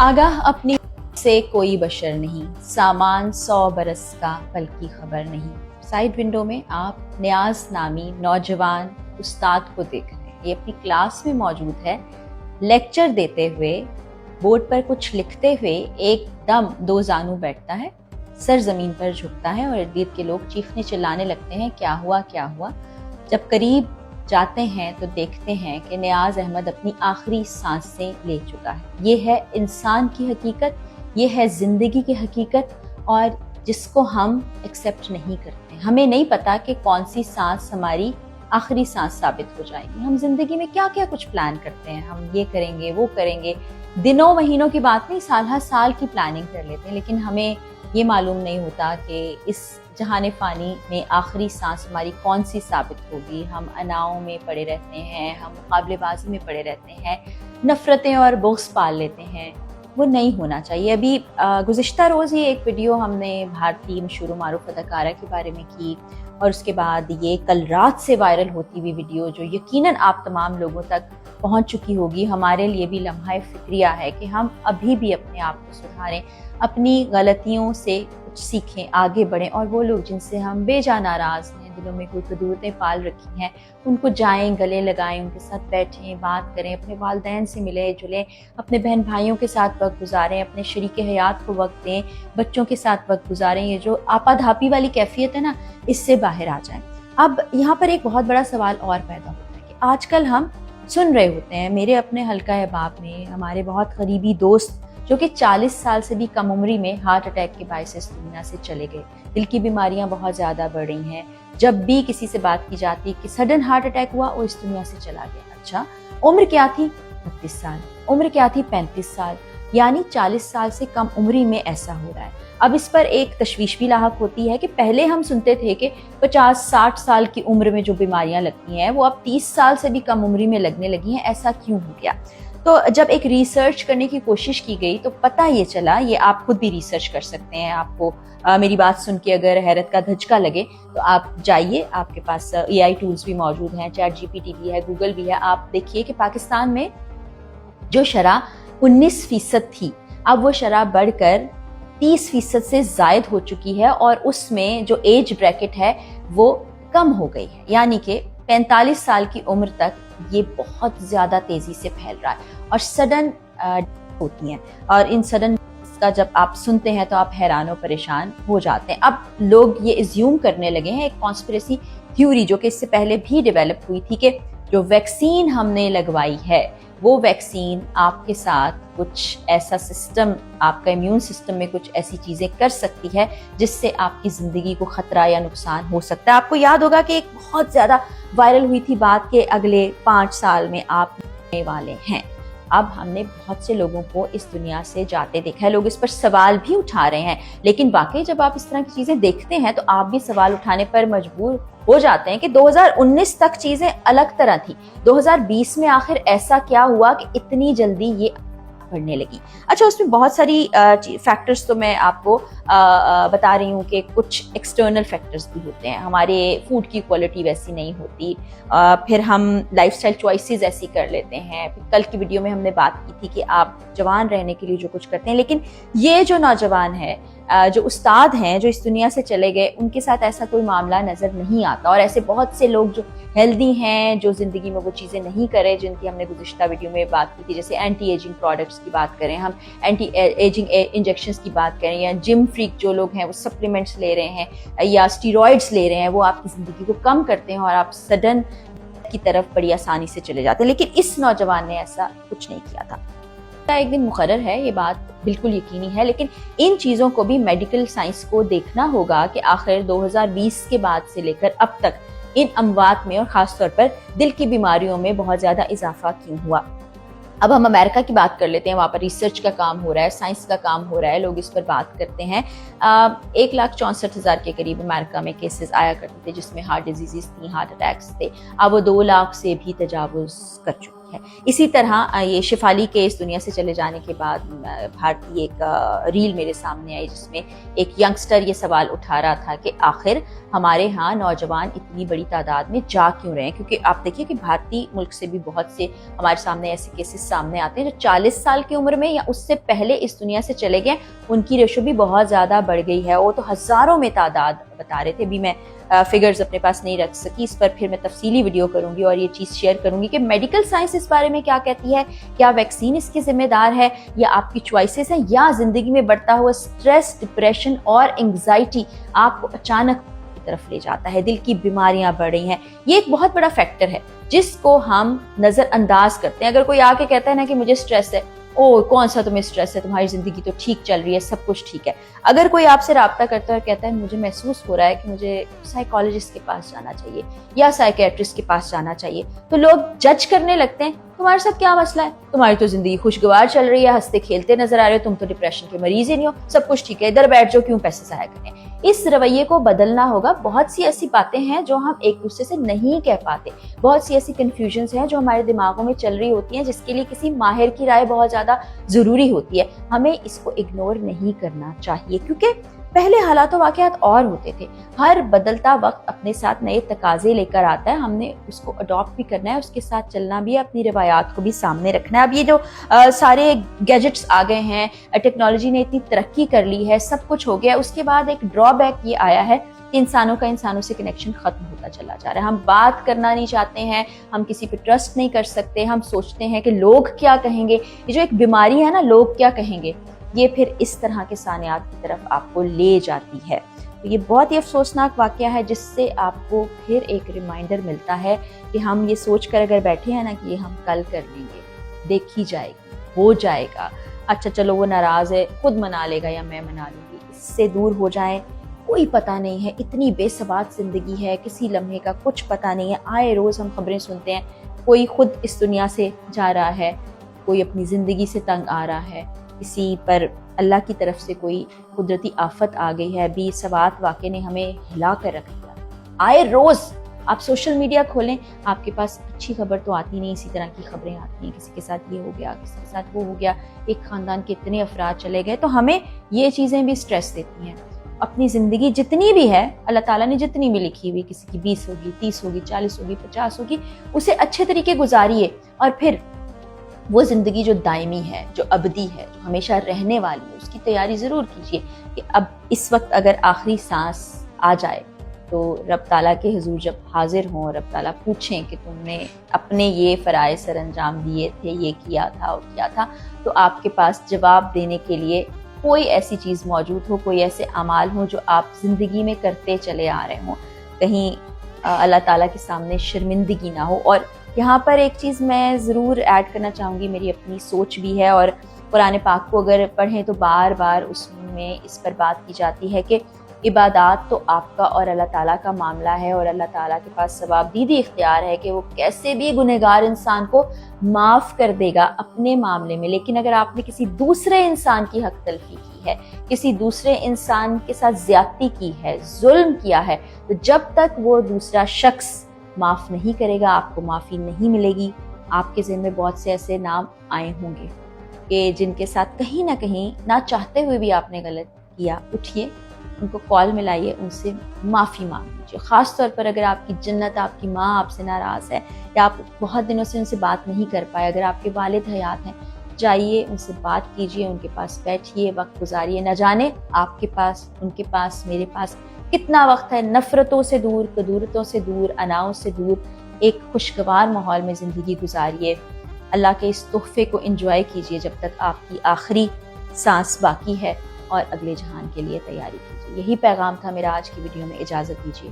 आगाह अपनी से कोई बशर नहीं, सामान 100 बरस का पल की खबर नहीं। साइड विंडो में आप नियाज नामी नौजवान उस्ताद को देख रहे हैं। ये अपनी क्लास में मौजूद है, लेक्चर देते हुए बोर्ड पर कुछ लिखते हुए एकदम दो जानू बैठता है, सर जमीन पर झुकता है और इर्द गिर्द के लोग चीखने चिल्लाने लगते हैं, क्या हुआ क्या हुआ। जब करीब जाते हैं तो देखते हैं कि नियाज अहमद अपनी आखिरी सांसें ले चुका है। ये है इंसान की हकीकत, ये है ज़िंदगी की हकीकत, और जिसको हम एक्सेप्ट नहीं करते। हमें नहीं पता कि कौन सी सांस हमारी आखिरी सांस साबित हो जाएगी। हम जिंदगी में क्या क्या कुछ प्लान करते हैं, हम ये करेंगे वो करेंगे, दिनों महीनों की बात नहीं, साल हर साल की प्लानिंग कर लेते हैं, लेकिन हमें ये मालूम नहीं होता कि इस जहाने फ़ानी में आखिरी सांस हमारी कौन सी साबित होगी। हम अनाओं में पड़े रहते हैं, हम मुकाबलेबाजी में पड़े रहते हैं, नफ़रतें और बोझ पाल लेते हैं। वो नहीं होना चाहिए। अभी गुज़िश्ता रोज़ ही एक वीडियो हमने भारतीय मशहूर मारूफ अदाकारा के बारे में की, और उसके बाद ये कल रात से वायरल होती हुई वीडियो जो यकीनन आप तमाम लोगों तक पहुंच चुकी होगी, हमारे लिए भी लम्हा फ़िक्रिया है कि हम अभी भी अपने आप को सुधारें, अपनी गलतियों से कुछ सीखें, आगे बढ़ें, और वो लोग जिनसे हम बेजा नाराज़ हैं, दिलों में कोई कदूरतें पाल रखी हैं, उनको जाएं, गले लगाएं, उनके साथ बैठें, बात करें, अपने वालिदैन से मिलें जुलें, अपने बहन भाइयों के साथ वक्त गुजारें, अपने शरीक हयात को वक्त दें, बच्चों के साथ वक्त गुजारें। ये जो आपाधापी वाली कैफियत है ना, इससे बाहर आ जाएं। अब यहाँ पर एक बहुत बड़ा सवाल और पैदा होता है कि आजकल हम सुन रहे होते हैं, मेरे अपने हल्का अहबाब में हमारे बहुत करीबी दोस्त जो कि 40 साल से भी कम उम्री में हार्ट अटैक के बायस इस दुनिया से चले गए। दिल की बीमारियां बहुत ज़्यादा बढ़ रही हैं। जब भी किसी से बात की जाती कि सडन हार्ट अटैक हुआ, वो इस दुनिया से चला गया। अच्छा, उम्र क्या थी? 32 साल। उम्र क्या थी? 35 साल। यानी 40 साल से कम उम्री में ऐसा हो रहा है। अब इस पर एक तशवीश भी लाहक होती है कि पहले हम सुनते थे कि 50-60 साल की उम्र में जो बीमारियां लगती हैं वो अब 30 साल से भी कम उम्री में लगने लगी हैं। ऐसा क्यों हो गया? तो जब एक रिसर्च करने की कोशिश की गई तो पता ये चला, ये आप खुद भी रिसर्च कर सकते हैं, आपको मेरी बात सुन के अगर हैरत का धचका लगे तो आप जाइए, आपके पास AI टूल्स भी मौजूद हैं, चैट GPT भी है, गूगल भी है। आप देखिए कि पाकिस्तान में जो शरह 19% थी, अब वो शरह बढ़कर 30% से ज़ायद हो चुकी है, और उसमें जो एज ब्रैकेट है वो कम हो गई है। यानी कि 45 साल की उम्र तक ये बहुत ज़्यादा तेज़ी से फैल रहा है, और सडन होती हैं, और इन सडन का जब आप सुनते हैं तो आप हैरान और परेशान हो जाते हैं। अब लोग ये एज्यूम करने लगे हैं, एक कॉन्स्पिरेसी थ्योरी जो कि इससे पहले भी डेवलप हुई थी, कि जो वैक्सीन हमने लगवाई है वो वैक्सीन आपके साथ कुछ ऐसा सिस्टम, आपका इम्यून सिस्टम में कुछ ऐसी चीज़ें कर सकती है जिससे आपकी ज़िंदगी को ख़तरा या नुकसान हो सकता है। आपको याद होगा कि एक बहुत ज़्यादा वायरल हुई थी बात के अगले 5 साल में आप मरने वाले हैं। अब हमने बहुत से लोगों को इस दुनिया से जाते देखा है, लोग इस पर सवाल भी उठा रहे हैं, लेकिन वाकई जब आप इस तरह की चीज़ें देखते हैं तो आप भी सवाल उठाने पर मजबूर हो जाते हैं कि 2019 तक चीज़ें अलग तरह थी, 2020 में आखिर ऐसा क्या हुआ कि इतनी जल्दी ये बढ़ने लगी। अच्छा, उसमें बहुत सारी फैक्टर्स तो मैं आपको बता रही हूँ कि कुछ एक्सटर्नल फैक्टर्स भी होते हैं। हमारे फूड की क्वालिटी वैसी नहीं होती, फिर हम लाइफस्टाइल चॉइसेस ऐसी कर लेते हैं। फिर कल की वीडियो में हमने बात की थी कि आप जवान रहने के लिए जो कुछ करते हैं, लेकिन ये जो नौजवान है, जो उस्ताद हैं, जो इस दुनिया से चले गए, उनके साथ ऐसा कोई मामला नज़र नहीं आता। और ऐसे बहुत से लोग जो हेल्दी हैं, जो ज़िंदगी में वो चीज़ें नहीं करे जिनकी हमने गुज़िश्ता वीडियो में बात की थी, जैसे एंटी एजिंग प्रोडक्ट्स की बात करें, हम एंटी एजिंग इंजेक्शंस की बात करें, या जिम फ्रीक जो लोग हैं वो सप्लीमेंट्स ले रहे हैं या स्टीरॉइड्स ले रहे हैं, वो आपकी ज़िंदगी को कम करते हैं और आप सडन की तरफ बड़ी आसानी से चले जाते हैं। लेकिन इस नौजवान ने ऐसा कुछ नहीं किया था। एक दिन मुकर्रर है, ये बात बिल्कुल यकीनी है, लेकिन इन चीज़ों को भी मेडिकल साइंस को देखना होगा कि आखिर 2020 के बाद से लेकर अब तक इन अमवात में और ख़ास तौर पर दिल की बीमारियों में बहुत ज़्यादा इजाफा क्यों हुआ। अब हम अमेरिका की बात कर लेते हैं, वहाँ पर रिसर्च का काम हो रहा है, साइंस का काम हो रहा है, लोग इस पर बात करते हैं। 1,64,000 के करीब अमेरिका में केसेस आया करते थे जिसमें हार्ट डिजीज़ थी, हार्ट अटैक्स थे। अब वो 2 लाख से भी तजावुज़ कर चुके। ہے۔ اسی طرح یہ شفالی کے اس دنیا سے چلے جانے کے بعد بھارتی ایک ریل میرے سامنے آئی جس میں ایک ینگسٹر یہ سوال اٹھا رہا تھا کہ آخر ہمارے ہاں نوجوان اتنی بڑی تعداد میں جا کیوں رہے ہیں، کیونکہ آپ دیکھیے کہ بھارتی ملک سے بھی بہت سے ہمارے سامنے ایسے کیسز سامنے آتے ہیں جو 40 سال کی عمر میں یا اس سے پہلے اس دنیا سے چلے گئے، ان کی ریشو بھی بہت زیادہ بڑھ گئی ہے، وہ تو ہزاروں میں تعداد بتا رہے تھے۔ بھی میں فگرز اپنے پاس نہیں رکھ سکی، اس پر پھر میں تفصیلی ویڈیو کروں گی اور یہ چیز شیئر کروں گی کہ میڈیکل سائنس اس بارے میں کیا کہتی ہے، کیا ویکسین اس کی ذمہ دار ہے یا آپ کی چوائسیز ہیں، یا زندگی میں بڑھتا ہوا سٹریس، ڈپریشن اور انگزائٹی آپ کو اچانک کی طرف لے جاتا ہے، دل کی بیماریاں بڑھ رہی ہیں۔ یہ ایک بہت بڑا فیکٹر ہے جس کو ہم نظر انداز کرتے ہیں۔ اگر کوئی آ کے کہتا ہے نا کہ مجھے سٹریس ہے، او کون سا تمہیں سٹریس ہے، تمہاری زندگی تو ٹھیک چل رہی ہے، سب کچھ ٹھیک ہے۔ اگر کوئی آپ سے رابطہ کرتا ہے اور کہتا ہے مجھے محسوس ہو رہا ہے کہ مجھے سائیکالوجسٹ کے پاس جانا چاہیے یا سائیکیٹرسٹ کے پاس جانا چاہیے، تو لوگ جج کرنے لگتے ہیں، تمہارے ساتھ کیا مسئلہ ہے، تمہاری تو زندگی خوشگوار چل رہی ہے، ہنستے کھیلتے نظر آ رہے ہو، تم تو ڈپریشن کے مریض ہی نہیں ہو، سب کچھ ٹھیک ہے، ادھر بیٹھ جاؤ، کیوں پیسے ضائع کریں۔ اس رویے کو بدلنا ہوگا۔ بہت سی ایسی باتیں ہیں جو ہم ایک دوسرے سے نہیں کہہ پاتے، بہت سی ایسی کنفیوژنز ہیں جو ہمارے دماغوں میں چل رہی ہوتی ہیں، جس کے لیے کسی ماہر کی رائے بہت زیادہ ضروری ہوتی ہے۔ ہمیں اس کو اگنور نہیں کرنا چاہیے، کیونکہ پہلے حالات و واقعات اور ہوتے تھے۔ ہر بدلتا وقت اپنے ساتھ نئے تقاضے لے کر آتا ہے، ہم نے اس کو اڈاپٹ بھی کرنا ہے، اس کے ساتھ چلنا بھی ہے، اپنی روایات کو بھی سامنے رکھنا ہے۔ اب یہ جو سارے گیجٹس آ گئے ہیں، ٹیکنالوجی نے اتنی ترقی کر لی ہے، سب کچھ ہو گیا، اس کے بعد ایک ڈرا بیک یہ آیا ہے کہ انسانوں کا انسانوں سے کنیکشن ختم ہوتا چلا جا رہا ہے۔ ہم بات کرنا نہیں چاہتے ہیں، ہم کسی پہ ٹرسٹ نہیں کر سکتے، ہم سوچتے ہیں کہ لوگ کیا کہیں گے۔ یہ جو ایک بیماری ہے نا، لوگ کیا کہیں گے، یہ پھر اس طرح کے سانحات کی طرف آپ کو لے جاتی ہے۔ تو یہ بہت ہی افسوسناک واقعہ ہے، جس سے آپ کو پھر ایک ریمائنڈر ملتا ہے کہ ہم یہ سوچ کر اگر بیٹھے ہیں نا کہ یہ ہم کل کر لیں گے، دیکھی جائے گی، ہو جائے گا، اچھا چلو وہ ناراض ہے، خود منا لے گا یا میں منا لوں گی، اس سے دور ہو جائیں۔ کوئی پتہ نہیں ہے، اتنی بے ثبات زندگی ہے، کسی لمحے کا کچھ پتہ نہیں ہے۔ آئے روز ہم خبریں سنتے ہیں، کوئی خود اس دنیا سے جا رہا ہے، کوئی اپنی زندگی سے تنگ آ رہا ہے، کسی پر اللہ کی طرف سے کوئی قدرتی آفت آ گئی ہے۔ بے ثبات واقعے نے ہمیں ہلا کر رکھ دیا۔ آئے روز آپ سوشل میڈیا کھولیں، آپ کے پاس اچھی خبر تو آتی نہیں، اسی طرح کی خبریں آتی ہیں، کسی کے ساتھ یہ ہو گیا، کسی کے ساتھ وہ ہو گیا، ایک خاندان کے اتنے افراد چلے گئے۔ تو ہمیں یہ چیزیں بھی سٹریس دیتی ہیں۔ اپنی زندگی جتنی بھی ہے، اللہ تعالیٰ نے جتنی بھی لکھی ہوئی، کسی کی 20 ہوگی، 30 ہوگی، 40 ہوگی، 50 ہوگی، اسے اچھے طریقے گزاریے، اور پھر وہ زندگی جو دائمی ہے، جو ابدی ہے، جو ہمیشہ رہنے والی ہے، اس کی تیاری ضرور کیجیے کہ اب اس وقت اگر آخری سانس آ جائے تو رب تعالیٰ کے حضور جب حاضر ہوں اور رب تعالیٰ پوچھیں کہ تم نے اپنے یہ فرائض سر انجام دیے تھے، یہ کیا تھا اور کیا تھا، تو آپ کے پاس جواب دینے کے لیے کوئی ایسی چیز موجود ہو، کوئی ایسے اعمال ہوں جو آپ زندگی میں کرتے چلے آ رہے ہوں، کہیں اللہ تعالیٰ کے سامنے شرمندگی نہ ہو۔ اور یہاں پر ایک چیز میں ضرور ایڈ کرنا چاہوں گی، میری اپنی سوچ بھی ہے، اور قرآن پاک کو اگر پڑھیں تو بار بار اس میں اس پر بات کی جاتی ہے کہ عبادات تو آپ کا اور اللہ تعالیٰ کا معاملہ ہے، اور اللہ تعالیٰ کے پاس ثواب دیدی اختیار ہے کہ وہ کیسے بھی گنہگار انسان کو معاف کر دے گا اپنے معاملے میں۔ لیکن اگر آپ نے کسی دوسرے انسان کی حق تلفی کی ہے، کسی دوسرے انسان کے ساتھ زیادتی کی ہے، ظلم کیا ہے، تو جب تک وہ دوسرا شخص معاف نہیں کرے گا، آپ کو معافی نہیں ملے گی۔ آپ کے ذہن میں بہت سے ایسے نام آئے ہوں گے کہ جن کے ساتھ کہیں نہ کہیں نہ چاہتے ہوئے بھی آپ نے غلط کیا۔ اٹھیے، ان کو کال ملائیے، ان سے معافی مانگ لیجیے۔ خاص طور پر اگر آپ کی جنت، آپ کی ماں آپ سے ناراض ہے، یا آپ بہت دنوں سے ان سے بات نہیں کر پائے، اگر آپ کے والد حیات ہیں، جائیے ان سے بات کیجیے، ان کے پاس بیٹھیے، وقت گزاریے۔ نہ جانے آپ کے پاس، ان کے پاس، میرے پاس کتنا وقت ہے نفرتوں سے دور، کدورتوں سے دور، اناؤں سے دور ایک خوشگوار ماحول میں زندگی گزاریے۔ اللہ کے اس تحفے کو انجوائے کیجیے جب تک آپ کی آخری سانس باقی ہے، اور اگلے جہان کے لیے تیاری کیجیے۔ یہی پیغام تھا میرا آج کی ویڈیو میں۔ اجازت دیجیے۔